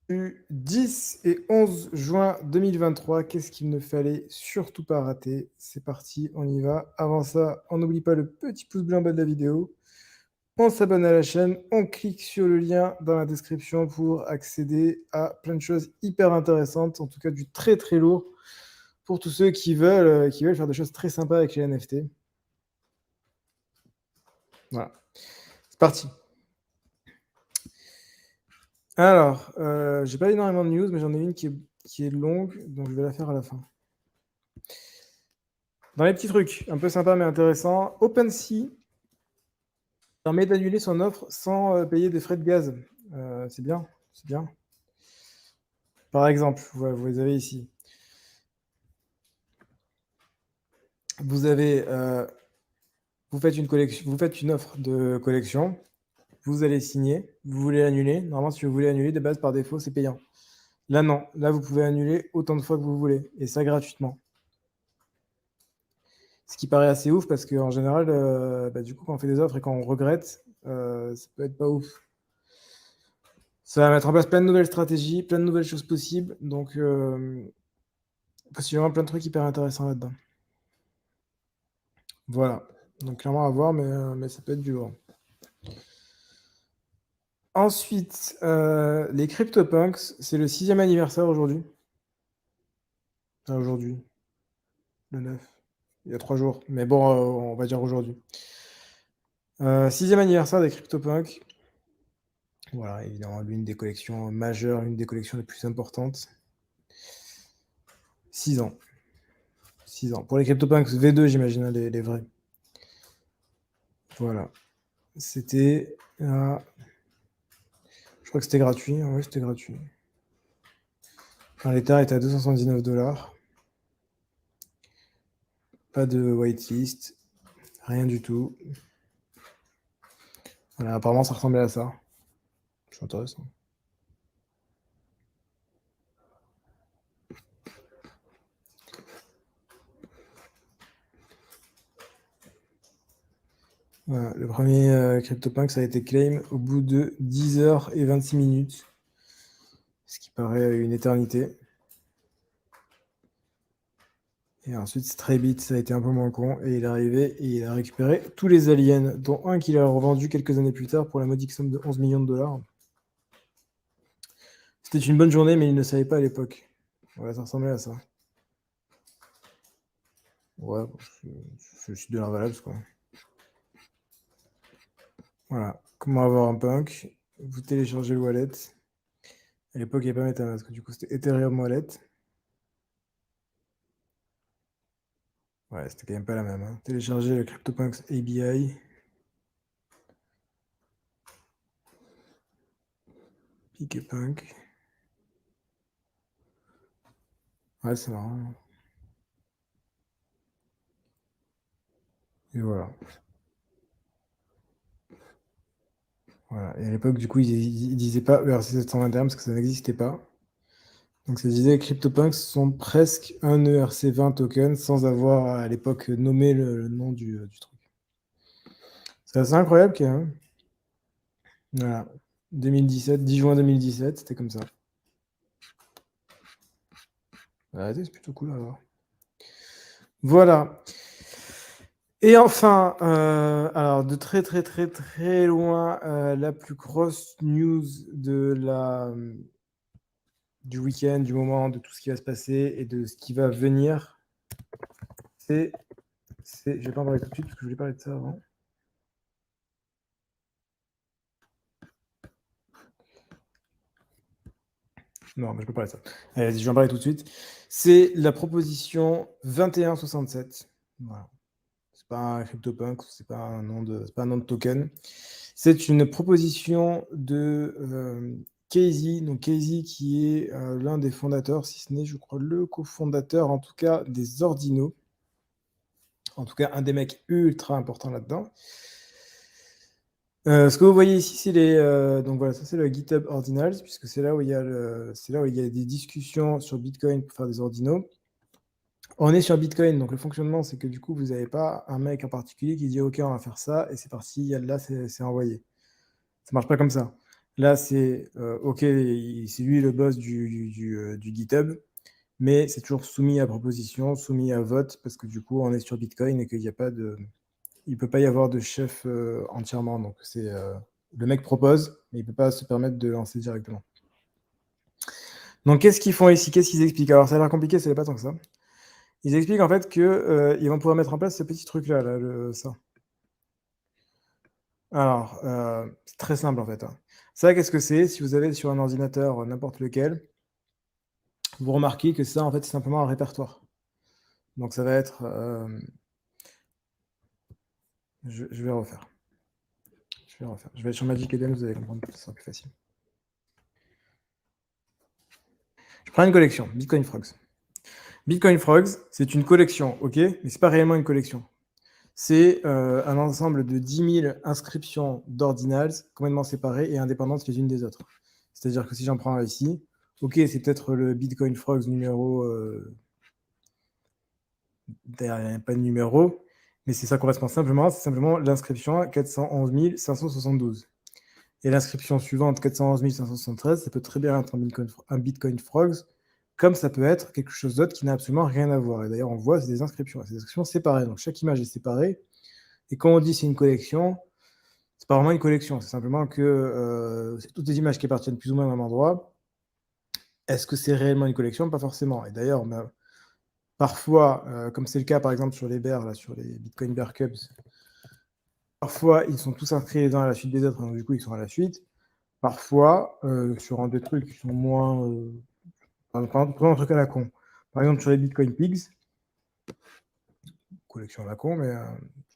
Du 10 et 11 juin 2023, qu'est-ce qu'il ne fallait surtout pas rater? C'est parti, on y va. Avant ça, on n'oublie pas le petit pouce bleu en bas de la vidéo. On s'abonne à la chaîne, on clique sur le lien dans la description pour accéder à plein de choses hyper intéressantes, en tout cas du très très lourd, pour tous ceux qui veulent faire des choses très sympas avec les NFT. Voilà, c'est parti. Alors, j'ai pas énormément de news, mais j'en ai une qui est longue, donc je vais la faire à la fin. Dans les petits trucs, un peu sympa mais intéressant, OpenSea permet d'annuler son offre sans payer des frais de gaz. C'est bien, c'est bien. Par exemple, vous les avez ici. Vous avez, vous faites une offre de collection, vous allez signer, vous voulez annuler. Normalement, si vous voulez annuler, de base, par défaut, c'est payant. Là, non. Là, vous pouvez annuler autant de fois que vous voulez, et ça gratuitement. Ce qui paraît assez ouf, parce qu'en général, du coup, quand on fait des offres et quand on regrette, ça peut être pas ouf. Ça va mettre en place plein de nouvelles stratégies, plein de nouvelles choses possibles, donc possiblement plein de trucs hyper intéressants là-dedans. Voilà, donc clairement à voir, mais ça peut être du lourd. Ensuite, les CryptoPunks, c'est le 6e anniversaire aujourd'hui. Enfin, aujourd'hui, le 9, il y a 3 jours, mais bon, on va dire aujourd'hui. 6e anniversaire des CryptoPunks. Voilà, évidemment, l'une des collections majeures, l'une des collections les plus importantes. 6 ans. 6 ans. Pour les CryptoPunks V2, j'imagine, hein, les vrais. Voilà. C'était à... Je crois que c'était gratuit. Oui, c'était gratuit. Enfin, l'Ether était à 279 $. Pas de whitelist. Rien du tout. Voilà, apparemment, ça ressemblait à ça. C'est intéressant. Voilà, le premier CryptoPunk, ça a été claim au bout de 10 heures et 26 minutes. Ce qui paraît une éternité. Et ensuite, Straybit, ça a été un peu moins con. Et il est arrivé et il a récupéré tous les aliens, dont un qu'il a revendu quelques années plus tard pour la modique somme de 11 millions de $. C'était une bonne journée, mais il ne savait pas à l'époque. Voilà, ça ressemblait à ça. Ouais, je suis de l'invalable, quoi. Voilà, comment avoir un punk. Vous téléchargez le wallet. À l'époque, il n'y avait pas MetaMask, du coup, c'était Ethereum Wallet. Ouais, c'était quand même pas la même. Hein. Télécharger le CryptoPunks ABI. PikePunk. Ouais, c'est marrant. Et voilà. Voilà. Et à l'époque, du coup, ils disaient pas ERC721 parce que ça n'existait pas. Donc ça disait que CryptoPunks sont presque un ERC20 token sans avoir à l'époque nommé le nom du truc. C'est assez incroyable quand même. Voilà. 2017, 10 juin 2017, c'était comme ça. C'est plutôt cool à voir. Voilà. Et enfin, alors de très très très très loin, la plus grosse news du week-end, du moment, de tout ce qui va se passer et de ce qui va venir, je vais pas en parler tout de suite parce que je voulais parler de ça avant. Non, mais je peux parler de ça. Allez, vas-y, je vais en parler tout de suite. C'est la proposition 2167. Voilà. C'est pas un CryptoPunk, c'est pas un nom de token. C'est une proposition de Casey, donc Casey qui est l'un des fondateurs, si ce n'est, je crois, le cofondateur, en tout cas, des Ordinaux. En tout cas, un des mecs ultra importants là-dedans. Ce que vous voyez ici, c'est donc voilà, ça c'est le GitHub Ordinals, puisque c'est là où il y a des discussions sur Bitcoin pour faire des ordinaux. On est sur Bitcoin, donc le fonctionnement, c'est que du coup, vous n'avez pas un mec en particulier qui dit OK, on va faire ça, et c'est parti, là, c'est envoyé. Ça marche pas comme ça. Là, c'est OK, c'est lui le boss du GitHub, mais c'est toujours soumis à proposition, soumis à vote, parce que du coup, on est sur Bitcoin et qu'il n'y a pas de... Il ne peut pas y avoir de chef entièrement. Donc, c'est le mec propose, mais il ne peut pas se permettre de lancer directement. Donc, qu'est-ce qu'ils font ici? Qu'est-ce qu'ils expliquent? Alors, ça a l'air compliqué, ça n'est pas tant que ça. Ils expliquent en fait qu'ils vont pouvoir mettre en place ce petit truc-là, ça. Alors, c'est très simple en fait. Ça, qu'est-ce que c'est? Si vous avez sur un ordinateur n'importe lequel, vous remarquez que ça, en fait, c'est simplement un répertoire. Donc, ça va être... je vais refaire. Je vais être sur Magic Eden, vous allez comprendre, ce sera plus facile. Je prends une collection, Bitcoin Frogs. Bitcoin Frogs, c'est une collection, ok? Mais c'est pas réellement une collection. C'est un ensemble de 10 000 inscriptions d'ordinals complètement séparées et indépendantes les unes des autres. C'est-à-dire que si j'en prends un ici, ok, c'est peut-être le Bitcoin Frogs numéro... D'ailleurs, il n'y a pas de numéro, mais ça correspond simplement, c'est simplement l'inscription 411 572. Et l'inscription suivante, 411 573, ça peut très bien être un Bitcoin Frogs, comme ça peut être quelque chose d'autre qui n'a absolument rien à voir. Et d'ailleurs, on voit, c'est des inscriptions séparées. Donc chaque image est séparée. Et quand on dit c'est une collection, c'est pas vraiment une collection, c'est simplement que c'est toutes les images qui appartiennent plus ou moins au même endroit. Est-ce que c'est réellement une collection? Pas forcément. Et d'ailleurs, on a parfois, comme c'est le cas par exemple sur les bears, là, sur les Bitcoin Bear Cubs, parfois ils sont tous inscrits les uns à la suite des autres, donc du coup ils sont à la suite. Parfois, sur des trucs qui sont moins... par exemple, un truc à la con. Par exemple, sur les Bitcoin Pigs, collection à la con, mais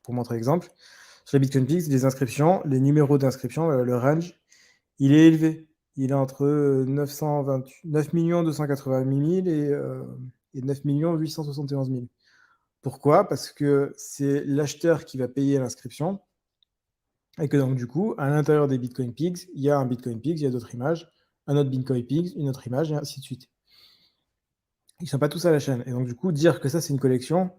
pour montrer l'exemple, sur les Bitcoin Pigs, les inscriptions, les numéros d'inscription, le range, il est élevé. Il est entre 9 280 000 et 9 871 000. Pourquoi? Parce que c'est l'acheteur qui va payer l'inscription et que donc du coup, à l'intérieur des Bitcoin Pigs, il y a un Bitcoin Pigs, il y a d'autres images, un autre Bitcoin Pigs, une autre image, et ainsi de suite. Ils ne sont pas tous à la chaîne. Et donc du coup, dire que ça c'est une collection,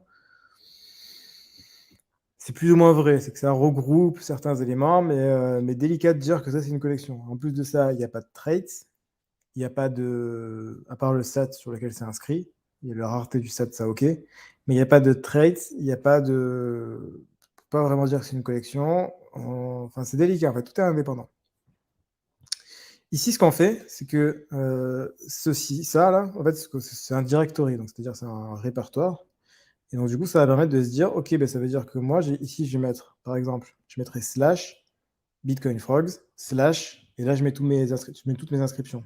c'est plus ou moins vrai. C'est que ça regroupe certains éléments, mais délicat de dire que ça c'est une collection. En plus de ça, il n'y a pas de traits, il n'y a pas de... À part le SAT sur lequel c'est inscrit, il y a la rareté du SAT, ça ok, mais il n'y a pas de traits, il n'y a pas de... Pas vraiment dire que c'est une collection. Enfin, c'est délicat, en fait, tout est indépendant. Ici, ce qu'on fait, c'est que ça, là, en fait, c'est un directory, donc c'est-à-dire c'est un répertoire. Et donc, du coup, ça va permettre de se dire, OK, ben, ça veut dire que moi, ici, je vais mettre, par exemple, je mettrai slash Bitcoin Frogs, slash, et là, je mets toutes mes inscriptions,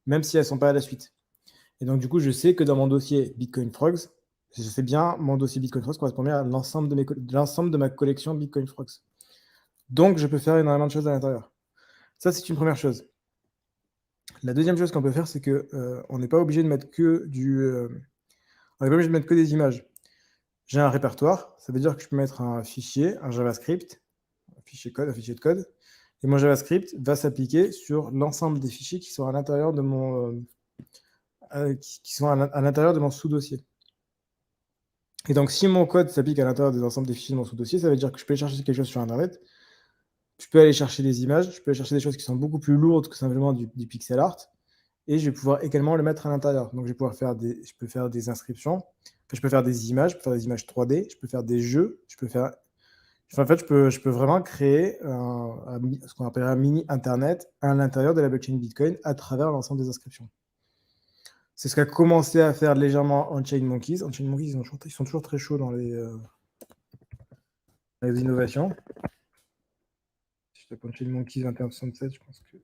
même si elles ne sont pas à la suite. Et donc, du coup, je sais que dans mon dossier Bitcoin Frogs, je sais bien, mon dossier Bitcoin Frogs correspond bien à l'ensemble de ma collection Bitcoin Frogs. Donc, je peux faire énormément de choses à l'intérieur. Ça, c'est une première chose. La deuxième chose qu'on peut faire, c'est que on n'est pas obligé de mettre que on n'est pas obligé de mettre que des images. J'ai un répertoire, ça veut dire que je peux mettre un fichier, un JavaScript, un fichier de code, et mon JavaScript va s'appliquer sur l'ensemble des fichiers qui sont à l'intérieur de mon à l'intérieur de mon sous-dossier. Et donc, si mon code s'applique à l'intérieur des ensembles des fichiers de mon sous-dossier, ça veut dire que je peux aller chercher quelque chose sur Internet, je peux aller chercher des images, je peux aller chercher des choses qui sont beaucoup plus lourdes que simplement du pixel art, et je vais pouvoir également le mettre à l'intérieur. Donc, je peux faire des inscriptions, je peux faire des images, je peux faire des images 3D, je peux faire des jeux, je peux vraiment créer ce qu'on appelle un mini Internet à l'intérieur de la blockchain Bitcoin à travers l'ensemble des inscriptions. C'est ce qu'a commencé à faire légèrement Unchained Monkeys. Unchained Monkeys, ils sont toujours très chauds dans les innovations. Si je tape Unchained Monkeys 2167, je pense que...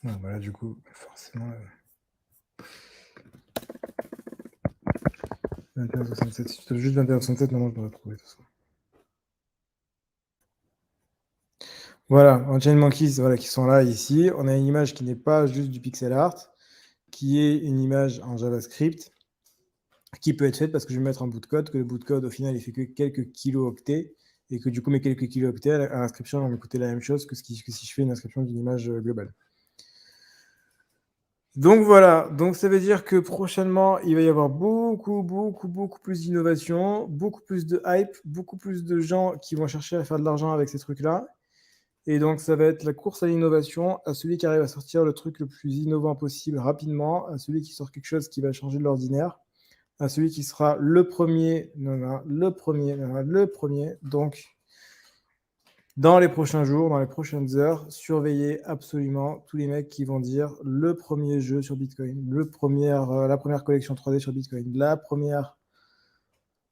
Non, voilà, du coup, forcément... 2167, si tu tapes juste 2167, maintenant je dois retrouver tout ça. Voilà, Unchained Monkeys, voilà, qui sont là, ici. On a une image qui n'est pas juste du pixel art, qui est une image en JavaScript, qui peut être faite parce que je vais mettre un bout de code, que le bout de code, au final, il fait que quelques kilo-octets, et que du coup, mes quelques kilo-octets à l'inscription vont me coûter la même chose que si je fais une inscription d'une image globale. Donc voilà, donc ça veut dire que prochainement, il va y avoir beaucoup plus d'innovation, beaucoup plus de hype, beaucoup plus de gens qui vont chercher à faire de l'argent avec ces trucs-là. Et donc ça va être la course à l'innovation, à celui qui arrive à sortir le truc le plus innovant possible rapidement, à celui qui sort quelque chose qui va changer de l'ordinaire, à celui qui sera le premier, le premier. Donc dans les prochains jours, dans les prochaines heures, surveillez absolument tous les mecs qui vont dire le premier jeu sur Bitcoin, la première collection 3D sur Bitcoin,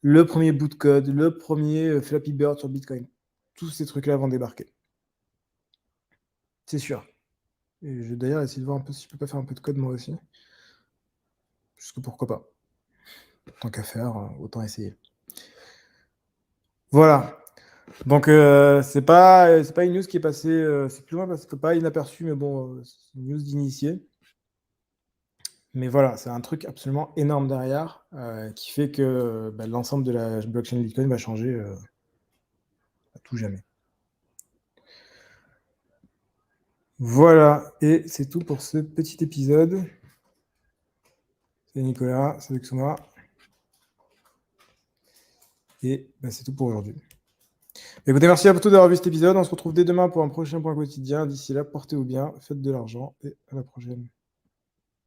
le premier bout de code, le premier Flappy Bird sur Bitcoin. Tous ces trucs-là vont débarquer. C'est sûr. Et je vais d'ailleurs essayer de voir un peu si je peux pas faire un peu de code moi aussi. Parce que pourquoi pas. Tant qu'à faire, autant essayer. Voilà. Donc c'est pas une news qui est passée, c'est plus loin parce que pas inaperçu, mais bon, c'est une news d'initié. Mais voilà, c'est un truc absolument énorme derrière qui fait que l'ensemble de la blockchain Bitcoin va changer à tout jamais. Voilà, et c'est tout pour ce petit épisode. C'est Nicolas, c'est Luxoma. Et c'est tout pour aujourd'hui. Écoutez, merci à vous tous d'avoir vu cet épisode. On se retrouve dès demain pour un prochain point quotidien. D'ici là, portez-vous bien, faites de l'argent et à la prochaine.